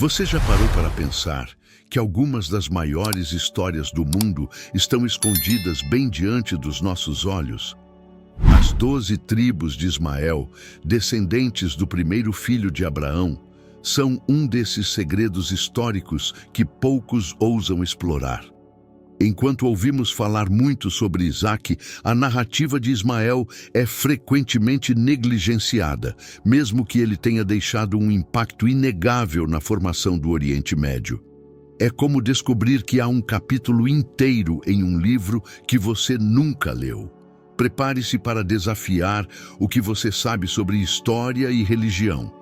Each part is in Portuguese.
Você já parou para pensar que algumas das maiores histórias do mundo estão escondidas bem diante dos nossos olhos? As 12 tribos de Ismael, descendentes do primeiro filho de Abraão, são um desses segredos históricos que poucos ousam explorar. Enquanto ouvimos falar muito sobre Isaque, a narrativa de Ismael é frequentemente negligenciada, mesmo que ele tenha deixado um impacto inegável na formação do Oriente Médio. É como descobrir que há um capítulo inteiro em um livro que você nunca leu. Prepare-se para desafiar o que você sabe sobre história e religião.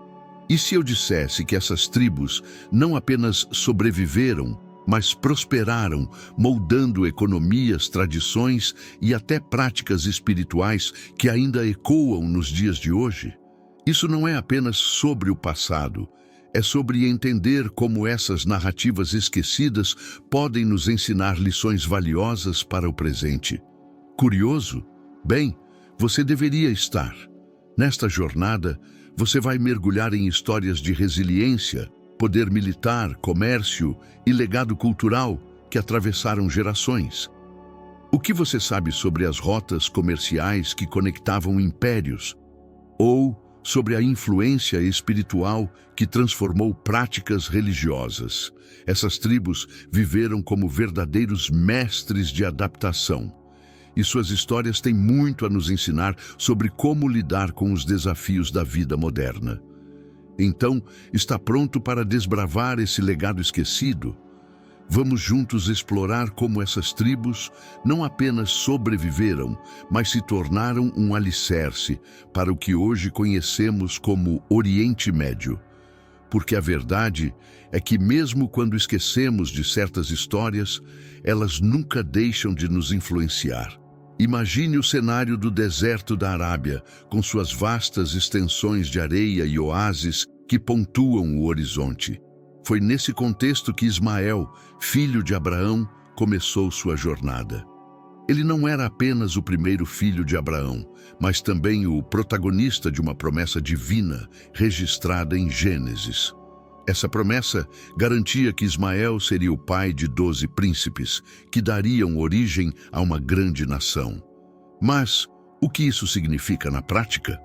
E se eu dissesse que essas tribos não apenas sobreviveram, mas prosperaram, moldando economias, tradições e até práticas espirituais que ainda ecoam nos dias de hoje? Isso não é apenas sobre o passado, é sobre entender como essas narrativas esquecidas podem nos ensinar lições valiosas para o presente. Curioso? Bem, você deveria estar. Nesta jornada, você vai mergulhar em histórias de resiliência, poder militar, comércio e legado cultural que atravessaram gerações. O que você sabe sobre as rotas comerciais que conectavam impérios? Ou sobre a influência espiritual que transformou práticas religiosas? Essas tribos viveram como verdadeiros mestres de adaptação. E suas histórias têm muito a nos ensinar sobre como lidar com os desafios da vida moderna. Então, está pronto para desbravar esse legado esquecido? Vamos juntos explorar como essas tribos não apenas sobreviveram, mas se tornaram um alicerce para o que hoje conhecemos como Oriente Médio. Porque a verdade é que mesmo quando esquecemos de certas histórias, elas nunca deixam de nos influenciar. Imagine o cenário do deserto da Arábia, com suas vastas extensões de areia e oásis que pontuam o horizonte. Foi nesse contexto que Ismael, filho de Abraão, começou sua jornada. Ele não era apenas o primeiro filho de Abraão, mas também o protagonista de uma promessa divina registrada em Gênesis. Essa promessa garantia que Ismael seria o pai de 12 príncipes, que dariam origem a uma grande nação. Mas o que isso significa na prática?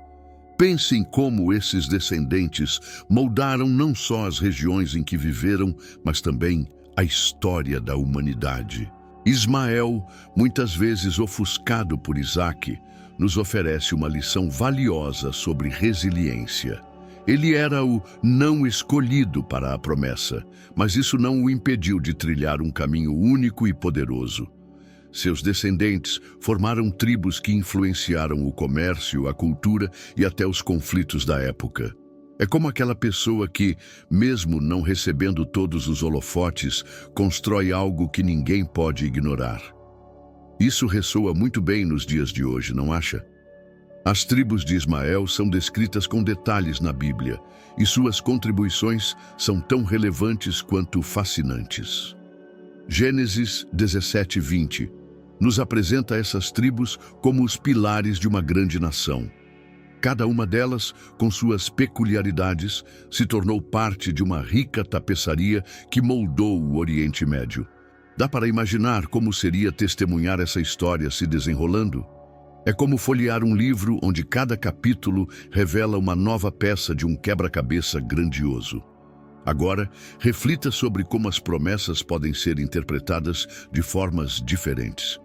Pense em como esses descendentes moldaram não só as regiões em que viveram, mas também a história da humanidade. Ismael, muitas vezes ofuscado por Isaque, nos oferece uma lição valiosa sobre resiliência. Ele era o não escolhido para a promessa, mas isso não o impediu de trilhar um caminho único e poderoso. Seus descendentes formaram tribos que influenciaram o comércio, a cultura e até os conflitos da época. É como aquela pessoa que, mesmo não recebendo todos os holofotes, constrói algo que ninguém pode ignorar. Isso ressoa muito bem nos dias de hoje, não acha? As tribos de Ismael são descritas com detalhes na Bíblia, e suas contribuições são tão relevantes quanto fascinantes. Gênesis 17:20 nos apresenta essas tribos como os pilares de uma grande nação. Cada uma delas, com suas peculiaridades, se tornou parte de uma rica tapeçaria que moldou o Oriente Médio. Dá para imaginar como seria testemunhar essa história se desenrolando? É como folhear um livro onde cada capítulo revela uma nova peça de um quebra-cabeça grandioso. Agora, reflita sobre como as promessas podem ser interpretadas de formas diferentes.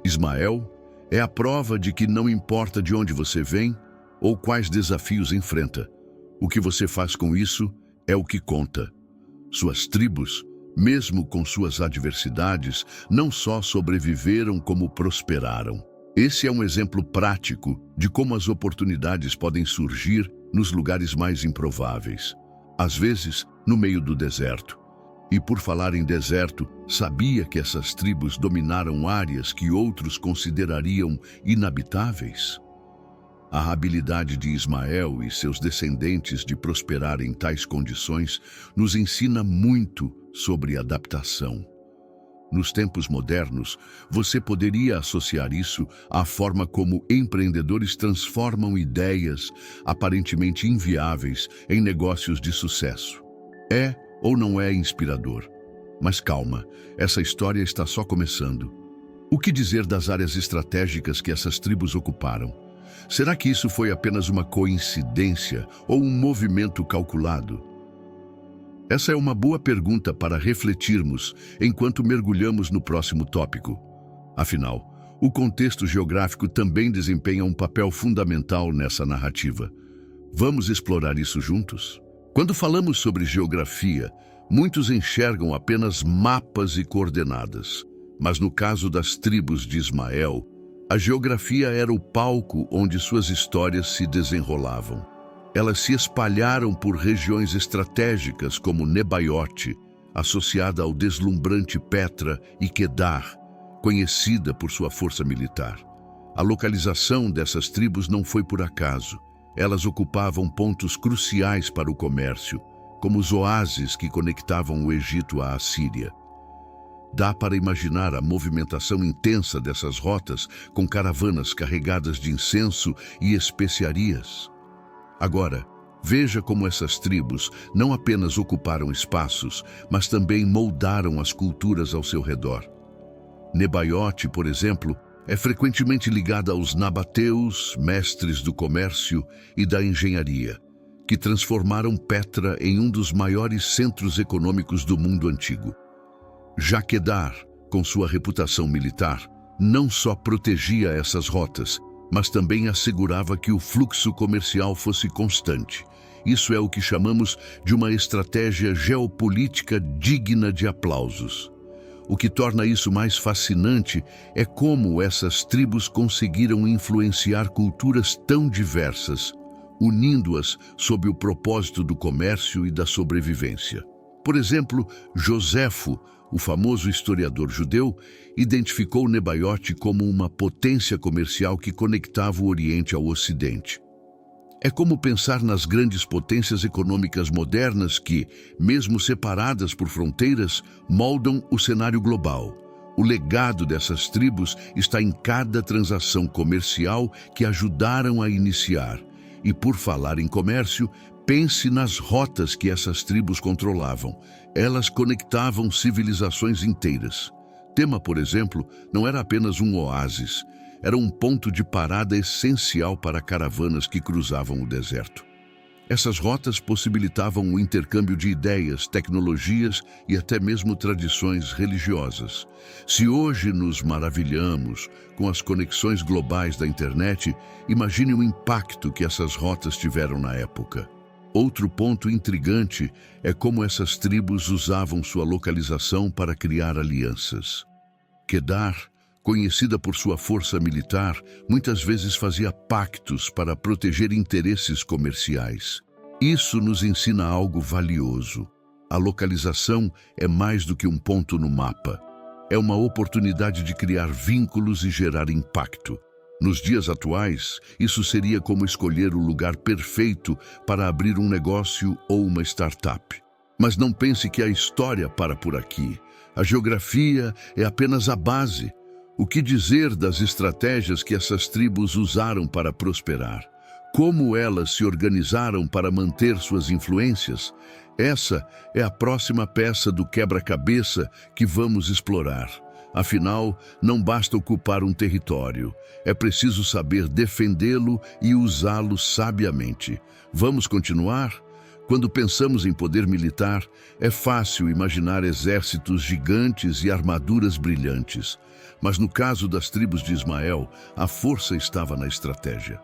Ismael é a prova de que não importa de onde você vem ou quais desafios enfrenta. O que você faz com isso é o que conta. Suas tribos, mesmo com suas adversidades, não só sobreviveram como prosperaram. Esse é um exemplo prático de como as oportunidades podem surgir nos lugares mais improváveis. Às vezes, no meio do deserto. E por falar em deserto, sabia que essas tribos dominaram áreas que outros considerariam inabitáveis? A habilidade de Ismael e seus descendentes de prosperar em tais condições nos ensina muito sobre adaptação. Nos tempos modernos, você poderia associar isso à forma como empreendedores transformam ideias aparentemente inviáveis em negócios de sucesso. É ou não é inspirador? Mas calma, essa história está só começando. O que dizer das áreas estratégicas que essas tribos ocuparam? Será que isso foi apenas uma coincidência ou um movimento calculado? Essa é uma boa pergunta para refletirmos enquanto mergulhamos no próximo tópico. Afinal, o contexto geográfico também desempenha um papel fundamental nessa narrativa. Vamos explorar isso juntos? Quando falamos sobre geografia, muitos enxergam apenas mapas e coordenadas. Mas no caso das tribos de Ismael, a geografia era o palco onde suas histórias se desenrolavam. Elas se espalharam por regiões estratégicas como Nebaiote, associada ao deslumbrante Petra, e Quedar, conhecida por sua força militar. A localização dessas tribos não foi por acaso. Elas ocupavam pontos cruciais para o comércio, como os oásis que conectavam o Egito à Assíria. Dá para imaginar a movimentação intensa dessas rotas com caravanas carregadas de incenso e especiarias. Agora, veja como essas tribos não apenas ocuparam espaços, mas também moldaram as culturas ao seu redor. Nebaiote, por exemplo, é frequentemente ligada aos nabateus, mestres do comércio e da engenharia, que transformaram Petra em um dos maiores centros econômicos do mundo antigo. Já Quedar, com sua reputação militar, não só protegia essas rotas, mas também assegurava que o fluxo comercial fosse constante. Isso é o que chamamos de uma estratégia geopolítica digna de aplausos. O que torna isso mais fascinante é como essas tribos conseguiram influenciar culturas tão diversas, unindo-as sob o propósito do comércio e da sobrevivência. Por exemplo, Joséfo, o famoso historiador judeu, identificou Nebaiote como uma potência comercial que conectava o Oriente ao Ocidente. É como pensar nas grandes potências econômicas modernas que, mesmo separadas por fronteiras, moldam o cenário global. O legado dessas tribos está em cada transação comercial que ajudaram a iniciar. E por falar em comércio, pense nas rotas que essas tribos controlavam. Elas conectavam civilizações inteiras. Tema, por exemplo, não era apenas um oásis, era um ponto de parada essencial para caravanas que cruzavam o deserto. Essas rotas possibilitavam o intercâmbio de ideias, tecnologias e até mesmo tradições religiosas. Se hoje nos maravilhamos com as conexões globais da internet, imagine o impacto que essas rotas tiveram na época. Outro ponto intrigante é como essas tribos usavam sua localização para criar alianças. Quedar, conhecida por sua força militar, muitas vezes fazia pactos para proteger interesses comerciais. Isso nos ensina algo valioso. A localização é mais do que um ponto no mapa. É uma oportunidade de criar vínculos e gerar impacto. Nos dias atuais, isso seria como escolher o lugar perfeito para abrir um negócio ou uma startup. Mas não pense que a história para por aqui. A geografia é apenas a base. O que dizer das estratégias que essas tribos usaram para prosperar? Como elas se organizaram para manter suas influências? Essa é a próxima peça do quebra-cabeça que vamos explorar. Afinal, não basta ocupar um território, é preciso saber defendê-lo e usá-lo sabiamente. Vamos continuar? Quando pensamos em poder militar, é fácil imaginar exércitos gigantes e armaduras brilhantes. Mas no caso das tribos de Ismael, a força estava na estratégia.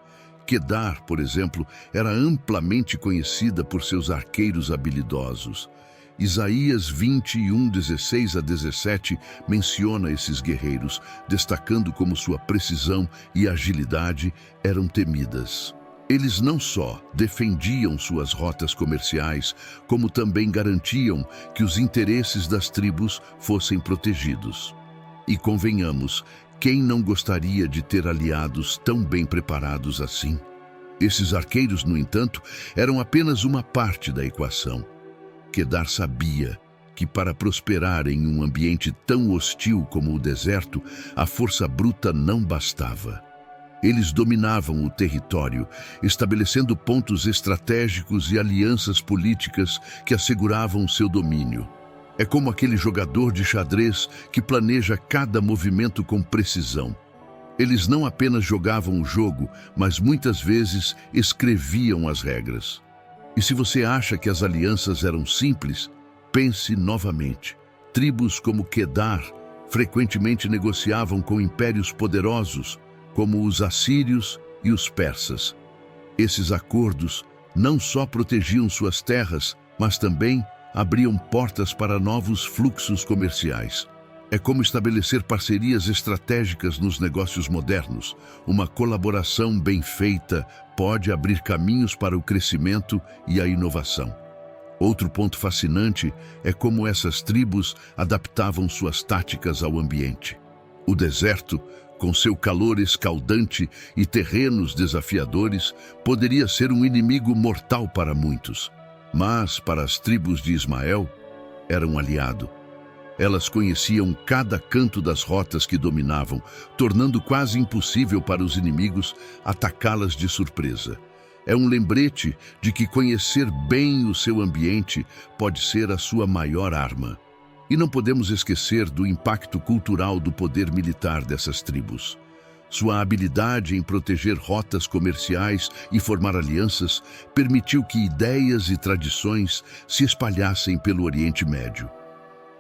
Quedar, por exemplo, era amplamente conhecida por seus arqueiros habilidosos. Isaías 21, 16 a 17 menciona esses guerreiros, destacando como sua precisão e agilidade eram temidas. Eles não só defendiam suas rotas comerciais, como também garantiam que os interesses das tribos fossem protegidos. E convenhamos, quem não gostaria de ter aliados tão bem preparados assim? Esses arqueiros, no entanto, eram apenas uma parte da equação. Quedar sabia que para prosperar em um ambiente tão hostil como o deserto, a força bruta não bastava. Eles dominavam o território, estabelecendo pontos estratégicos e alianças políticas que asseguravam seu domínio. É como aquele jogador de xadrez que planeja cada movimento com precisão. Eles não apenas jogavam o jogo, mas muitas vezes escreviam as regras. E se você acha que as alianças eram simples, pense novamente. Tribos como Quedar frequentemente negociavam com impérios poderosos, como os assírios e os persas. Esses acordos não só protegiam suas terras, mas também abriam portas para novos fluxos comerciais. É como estabelecer parcerias estratégicas nos negócios modernos. Uma colaboração bem feita pode abrir caminhos para o crescimento e a inovação. Outro ponto fascinante é como essas tribos adaptavam suas táticas ao ambiente. O deserto, com seu calor escaldante e terrenos desafiadores, poderia ser um inimigo mortal para muitos. Mas, para as tribos de Ismael, era um aliado. Elas conheciam cada canto das rotas que dominavam, tornando quase impossível para os inimigos atacá-las de surpresa. É um lembrete de que conhecer bem o seu ambiente pode ser a sua maior arma. E não podemos esquecer do impacto cultural do poder militar dessas tribos. Sua habilidade em proteger rotas comerciais e formar alianças permitiu que ideias e tradições se espalhassem pelo Oriente Médio.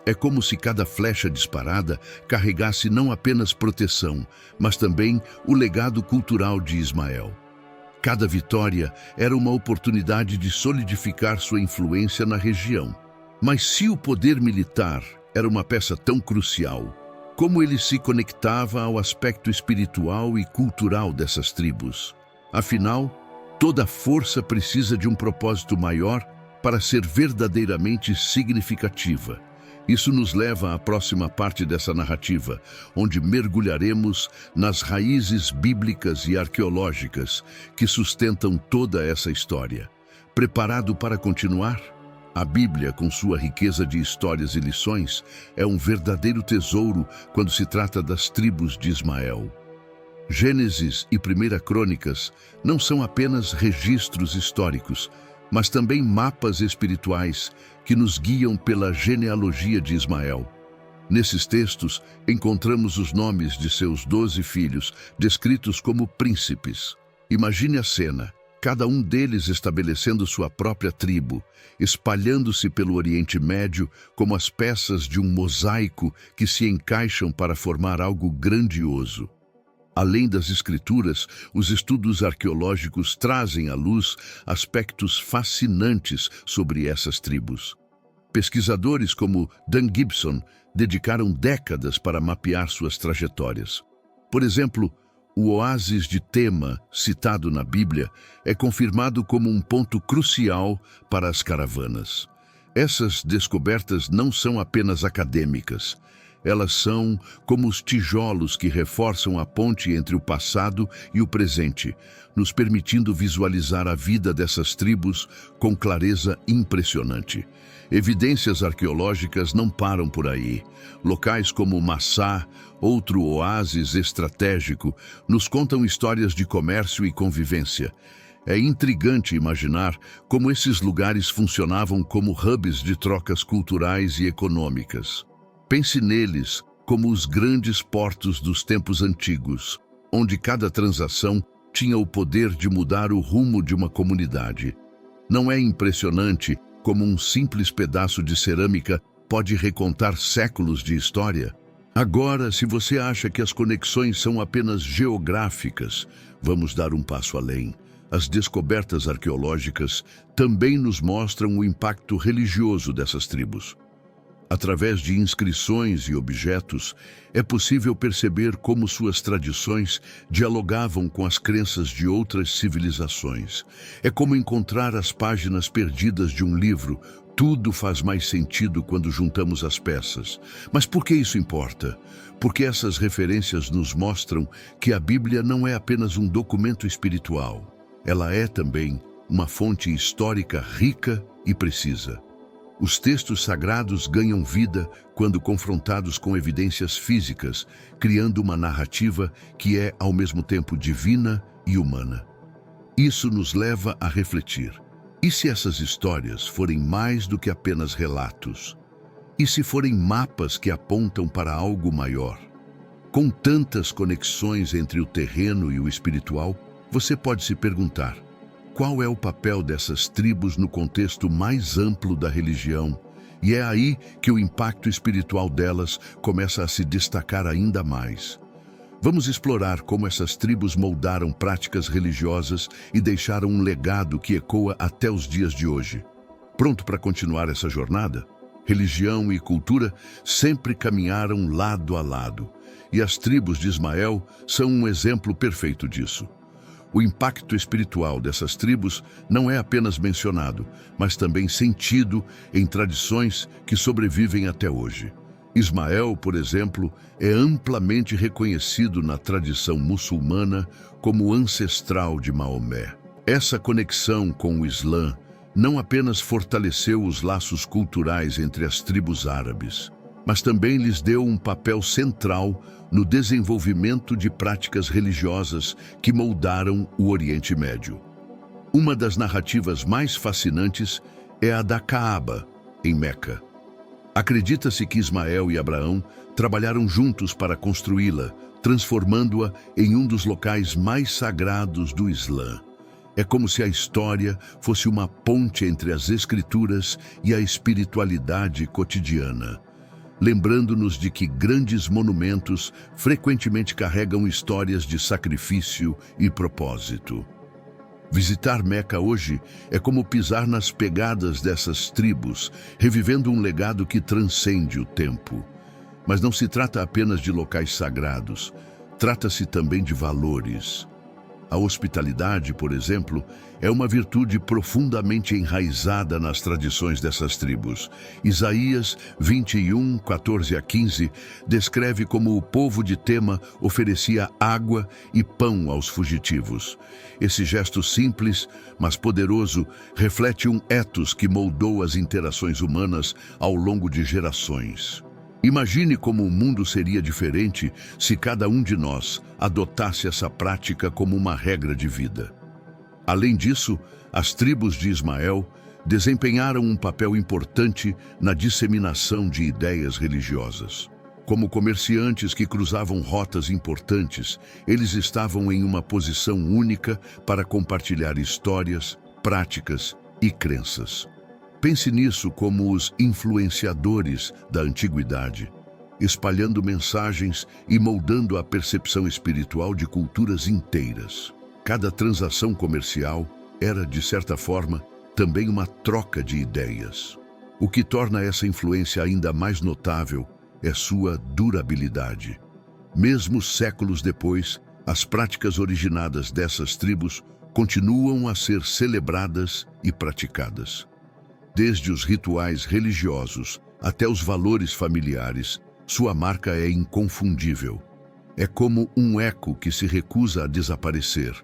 É como se cada flecha disparada carregasse não apenas proteção, mas também o legado cultural de Ismael. Cada vitória era uma oportunidade de solidificar sua influência na região. Mas se o poder militar era uma peça tão crucial, como ele se conectava ao aspecto espiritual e cultural dessas tribos? Afinal, toda força precisa de um propósito maior para ser verdadeiramente significativa. Isso nos leva à próxima parte dessa narrativa, onde mergulharemos nas raízes bíblicas e arqueológicas que sustentam toda essa história. Preparado para continuar? A Bíblia, com sua riqueza de histórias e lições, é um verdadeiro tesouro quando se trata das tribos de Ismael. Gênesis e 1 Crônicas não são apenas registros históricos, mas também mapas espirituais que nos guiam pela genealogia de Ismael. Nesses textos, encontramos os nomes de seus 12 filhos, descritos como príncipes. Imagine a cena, cada um deles estabelecendo sua própria tribo, espalhando-se pelo Oriente Médio como as peças de um mosaico que se encaixam para formar algo grandioso. Além das escrituras, os estudos arqueológicos trazem à luz aspectos fascinantes sobre essas tribos. Pesquisadores como Dan Gibson dedicaram décadas para mapear suas trajetórias. Por exemplo, o oásis de Tema, citado na Bíblia, é confirmado como um ponto crucial para as caravanas. Essas descobertas não são apenas acadêmicas. Elas são como os tijolos que reforçam a ponte entre o passado e o presente, nos permitindo visualizar a vida dessas tribos com clareza impressionante. Evidências arqueológicas não param por aí. Locais como Massá, outro oásis estratégico, nos contam histórias de comércio e convivência. É intrigante imaginar como esses lugares funcionavam como hubs de trocas culturais e econômicas. Pense neles como os grandes portos dos tempos antigos, onde cada transação tinha o poder de mudar o rumo de uma comunidade. Não é impressionante como um simples pedaço de cerâmica pode recontar séculos de história? Agora, se você acha que as conexões são apenas geográficas, vamos dar um passo além. As descobertas arqueológicas também nos mostram o impacto religioso dessas tribos. Através de inscrições e objetos, é possível perceber como suas tradições dialogavam com as crenças de outras civilizações. É como encontrar as páginas perdidas de um livro. Tudo faz mais sentido quando juntamos as peças. Mas por que isso importa? Porque essas referências nos mostram que a Bíblia não é apenas um documento espiritual. Ela é também uma fonte histórica rica e precisa. Os textos sagrados ganham vida quando confrontados com evidências físicas, criando uma narrativa que é, ao mesmo tempo, divina e humana. Isso nos leva a refletir. E se essas histórias forem mais do que apenas relatos? E se forem mapas que apontam para algo maior? Com tantas conexões entre o terreno e o espiritual, você pode se perguntar: qual é o papel dessas tribos no contexto mais amplo da religião? E é aí que o impacto espiritual delas começa a se destacar ainda mais. Vamos explorar como essas tribos moldaram práticas religiosas e deixaram um legado que ecoa até os dias de hoje. Pronto para continuar essa jornada? Religião e cultura sempre caminharam lado a lado, e as tribos de Ismael são um exemplo perfeito disso. O impacto espiritual dessas tribos não é apenas mencionado, mas também sentido em tradições que sobrevivem até hoje. Ismael, por exemplo, é amplamente reconhecido na tradição muçulmana como ancestral de Maomé. Essa conexão com o Islã não apenas fortaleceu os laços culturais entre as tribos árabes, mas também lhes deu um papel central no desenvolvimento de práticas religiosas que moldaram o Oriente Médio. Uma das narrativas mais fascinantes é a da Caaba, em Meca. Acredita-se que Ismael e Abraão trabalharam juntos para construí-la, transformando-a em um dos locais mais sagrados do Islã. É como se a história fosse uma ponte entre as escrituras e a espiritualidade cotidiana, lembrando-nos de que grandes monumentos frequentemente carregam histórias de sacrifício e propósito. Visitar Meca hoje é como pisar nas pegadas dessas tribos, revivendo um legado que transcende o tempo. Mas não se trata apenas de locais sagrados, trata-se também de valores. A hospitalidade, por exemplo, é uma virtude profundamente enraizada nas tradições dessas tribos. Isaías 21, 14 a 15, descreve como o povo de Tema oferecia água e pão aos fugitivos. Esse gesto simples, mas poderoso, reflete um ethos que moldou as interações humanas ao longo de gerações. Imagine como o mundo seria diferente se cada um de nós adotasse essa prática como uma regra de vida. Além disso, as tribos de Ismael desempenharam um papel importante na disseminação de ideias religiosas. Como comerciantes que cruzavam rotas importantes, eles estavam em uma posição única para compartilhar histórias, práticas e crenças. Pense nisso como os influenciadores da antiguidade, espalhando mensagens e moldando a percepção espiritual de culturas inteiras. Cada transação comercial era, de certa forma, também uma troca de ideias. O que torna essa influência ainda mais notável é sua durabilidade. Mesmo séculos depois, as práticas originadas dessas tribos continuam a ser celebradas e praticadas. Desde os rituais religiosos até os valores familiares, sua marca é inconfundível. É como um eco que se recusa a desaparecer,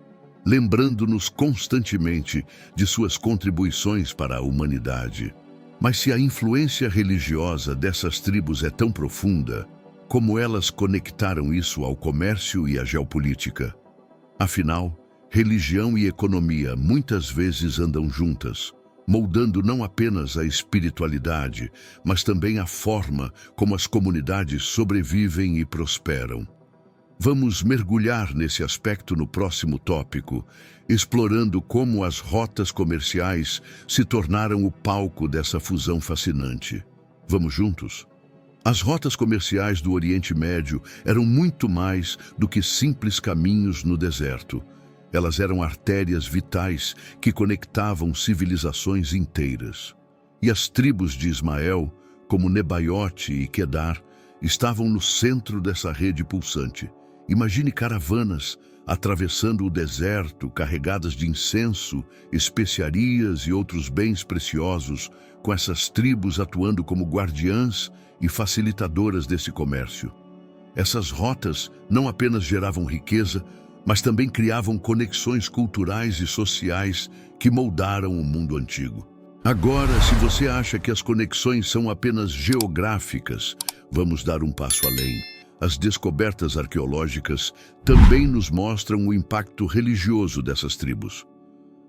lembrando-nos constantemente de suas contribuições para a humanidade. Mas se a influência religiosa dessas tribos é tão profunda, como elas conectaram isso ao comércio e à geopolítica? Afinal, religião e economia muitas vezes andam juntas, moldando não apenas a espiritualidade, mas também a forma como as comunidades sobrevivem e prosperam. Vamos mergulhar nesse aspecto no próximo tópico, explorando como as rotas comerciais se tornaram o palco dessa fusão fascinante. Vamos juntos? As rotas comerciais do Oriente Médio eram muito mais do que simples caminhos no deserto. Elas eram artérias vitais que conectavam civilizações inteiras. E as tribos de Ismael, como Nebaiote e Quedar, estavam no centro dessa rede pulsante. Imagine caravanas atravessando o deserto, carregadas de incenso, especiarias e outros bens preciosos, com essas tribos atuando como guardiãs e facilitadoras desse comércio. Essas rotas não apenas geravam riqueza, mas também criavam conexões culturais e sociais que moldaram o mundo antigo. Agora, se você acha que as conexões são apenas geográficas, vamos dar um passo além. As descobertas arqueológicas também nos mostram o impacto religioso dessas tribos.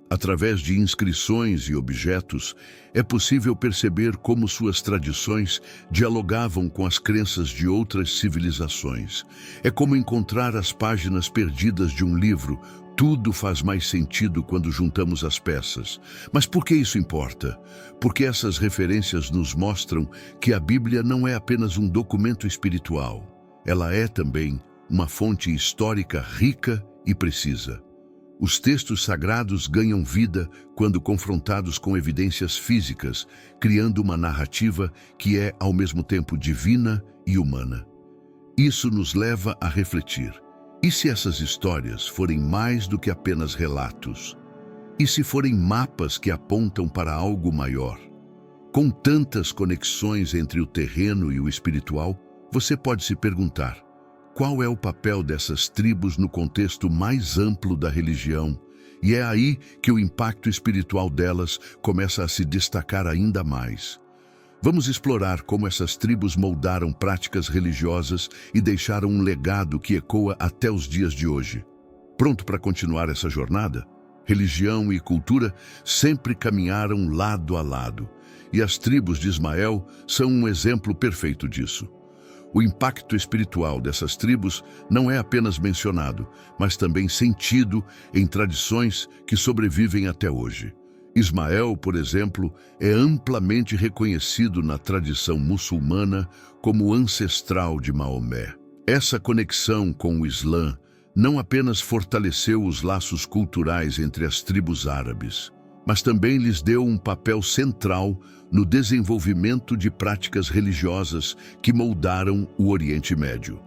Através de inscrições e objetos, é possível perceber como suas tradições dialogavam com as crenças de outras civilizações. É como encontrar as páginas perdidas de um livro. Tudo faz mais sentido quando juntamos as peças. Mas por que isso importa? Porque essas referências nos mostram que a Bíblia não é apenas um documento espiritual. Ela é também uma fonte histórica rica e precisa. Os textos sagrados ganham vida quando confrontados com evidências físicas, criando uma narrativa que é, ao mesmo tempo, divina e humana. Isso nos leva a refletir. E se essas histórias forem mais do que apenas relatos? E se forem mapas que apontam para algo maior? Com tantas conexões entre o terreno e o espiritual, você pode se perguntar: qual é o papel dessas tribos no contexto mais amplo da religião? E é aí que o impacto espiritual delas começa a se destacar ainda mais. Vamos explorar como essas tribos moldaram práticas religiosas e deixaram um legado que ecoa até os dias de hoje. Pronto para continuar essa jornada? Religião e cultura sempre caminharam lado a lado, e as tribos de Ismael são um exemplo perfeito disso. O impacto espiritual dessas tribos não é apenas mencionado, mas também sentido em tradições que sobrevivem até hoje. Ismael, por exemplo, é amplamente reconhecido na tradição muçulmana como ancestral de Maomé. Essa conexão com o Islã não apenas fortaleceu os laços culturais entre as tribos árabes, mas também lhes deu um papel central no desenvolvimento de práticas religiosas que moldaram o Oriente Médio.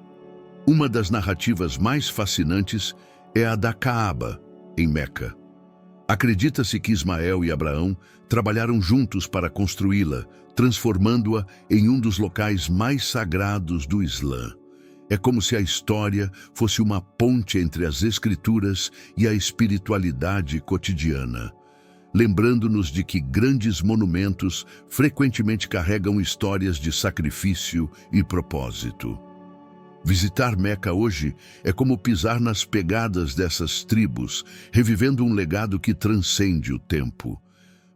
Uma das narrativas mais fascinantes é a da Caaba, em Meca. Acredita-se que Ismael e Abraão trabalharam juntos para construí-la, transformando-a em um dos locais mais sagrados do Islã. É como se a história fosse uma ponte entre as escrituras e a espiritualidade cotidiana, lembrando-nos de que grandes monumentos frequentemente carregam histórias de sacrifício e propósito. Visitar Meca hoje é como pisar nas pegadas dessas tribos, revivendo um legado que transcende o tempo.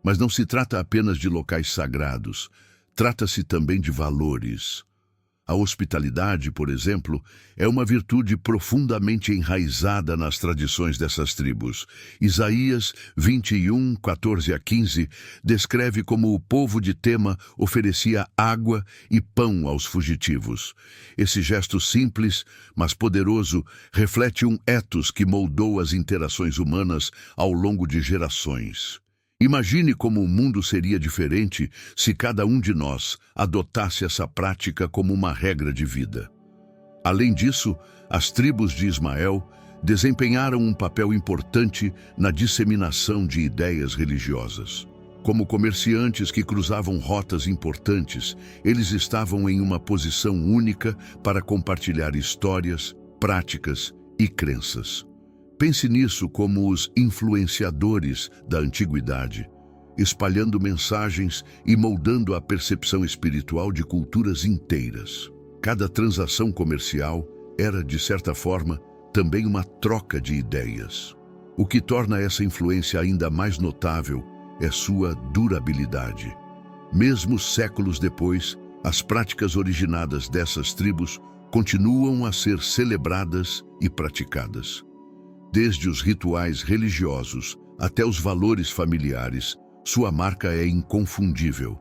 Mas não se trata apenas de locais sagrados, trata-se também de valores. A hospitalidade, por exemplo, é uma virtude profundamente enraizada nas tradições dessas tribos. Isaías 21, 14 a 15, descreve como o povo de Tema oferecia água e pão aos fugitivos. Esse gesto simples, mas poderoso, reflete um ethos que moldou as interações humanas ao longo de gerações. Imagine como o mundo seria diferente se cada um de nós adotasse essa prática como uma regra de vida. Além disso, as tribos de Ismael desempenharam um papel importante na disseminação de ideias religiosas. Como comerciantes que cruzavam rotas importantes, eles estavam em uma posição única para compartilhar histórias, práticas e crenças. Pense nisso como os influenciadores da antiguidade, espalhando mensagens e moldando a percepção espiritual de culturas inteiras. Cada transação comercial era, de certa forma, também uma troca de ideias. O que torna essa influência ainda mais notável é sua durabilidade. Mesmo séculos depois, as práticas originadas dessas tribos continuam a ser celebradas e praticadas. Desde os rituais religiosos até os valores familiares, sua marca é inconfundível.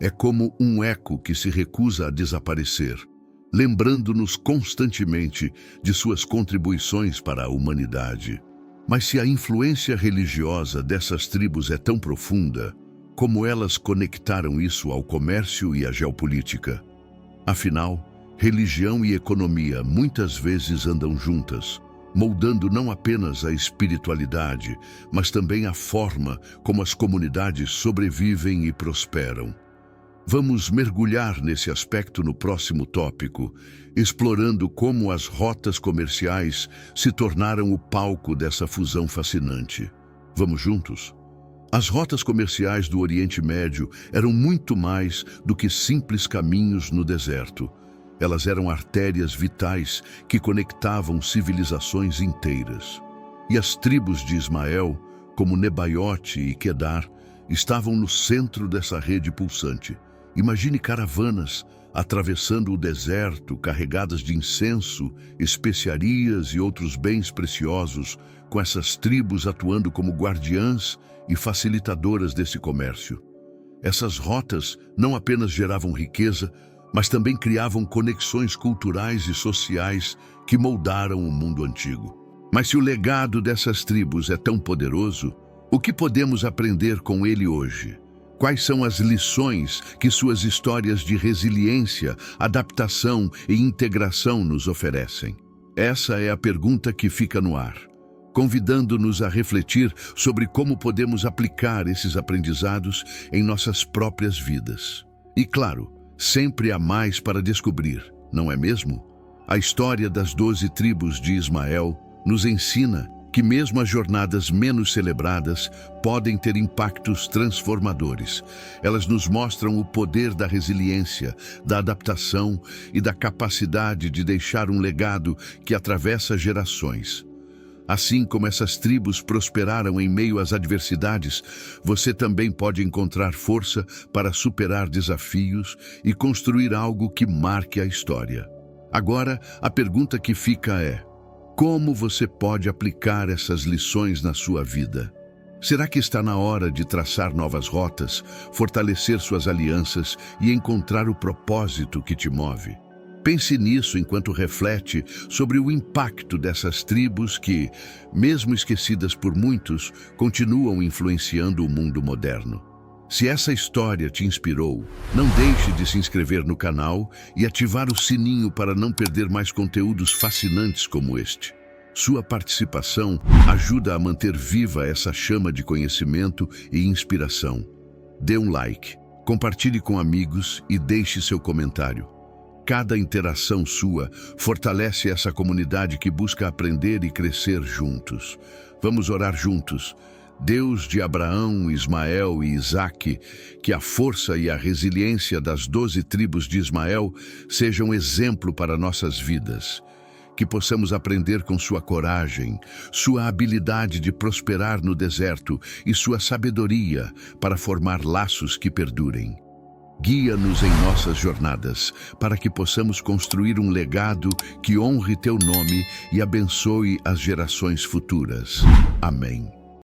É como um eco que se recusa a desaparecer, lembrando-nos constantemente de suas contribuições para a humanidade. Mas se a influência religiosa dessas tribos é tão profunda, como elas conectaram isso ao comércio e à geopolítica? Afinal, religião e economia muitas vezes andam juntas, moldando não apenas a espiritualidade, mas também a forma como as comunidades sobrevivem e prosperam. Vamos mergulhar nesse aspecto no próximo tópico, explorando como as rotas comerciais se tornaram o palco dessa fusão fascinante. Vamos juntos? As rotas comerciais do Oriente Médio eram muito mais do que simples caminhos no deserto. Elas eram artérias vitais que conectavam civilizações inteiras. E as tribos de Ismael, como Nebaiote e Quedar, estavam no centro dessa rede pulsante. Imagine caravanas atravessando o deserto, carregadas de incenso, especiarias e outros bens preciosos, com essas tribos atuando como guardiãs e facilitadoras desse comércio. Essas rotas não apenas geravam riqueza, mas também criavam conexões culturais e sociais que moldaram o mundo antigo. Mas se o legado dessas tribos é tão poderoso, o que podemos aprender com ele hoje? Quais são as lições que suas histórias de resiliência, adaptação e integração nos oferecem? Essa é a pergunta que fica no ar, convidando-nos a refletir sobre como podemos aplicar esses aprendizados em nossas próprias vidas. E claro, sempre há mais para descobrir, não é mesmo? A história das 12 tribos de Ismael nos ensina que mesmo as jornadas menos celebradas podem ter impactos transformadores. Elas nos mostram o poder da resiliência, da adaptação e da capacidade de deixar um legado que atravessa gerações. Assim como essas tribos prosperaram em meio às adversidades, você também pode encontrar força para superar desafios e construir algo que marque a história. Agora, a pergunta que fica é: como você pode aplicar essas lições na sua vida? Será que está na hora de traçar novas rotas, fortalecer suas alianças e encontrar o propósito que te move? Pense nisso enquanto reflete sobre o impacto dessas tribos que, mesmo esquecidas por muitos, continuam influenciando o mundo moderno. Se essa história te inspirou, não deixe de se inscrever no canal e ativar o sininho para não perder mais conteúdos fascinantes como este. Sua participação ajuda a manter viva essa chama de conhecimento e inspiração. Dê um like, compartilhe com amigos e deixe seu comentário. Cada interação sua fortalece essa comunidade que busca aprender e crescer juntos. Vamos orar juntos. Deus de Abraão, Ismael e Isaque, que a força e a resiliência das 12 tribos de Ismael sejam exemplo para nossas vidas. Que possamos aprender com sua coragem, sua habilidade de prosperar no deserto e sua sabedoria para formar laços que perdurem. Guia-nos em nossas jornadas, para que possamos construir um legado que honre teu nome e abençoe as gerações futuras. Amém.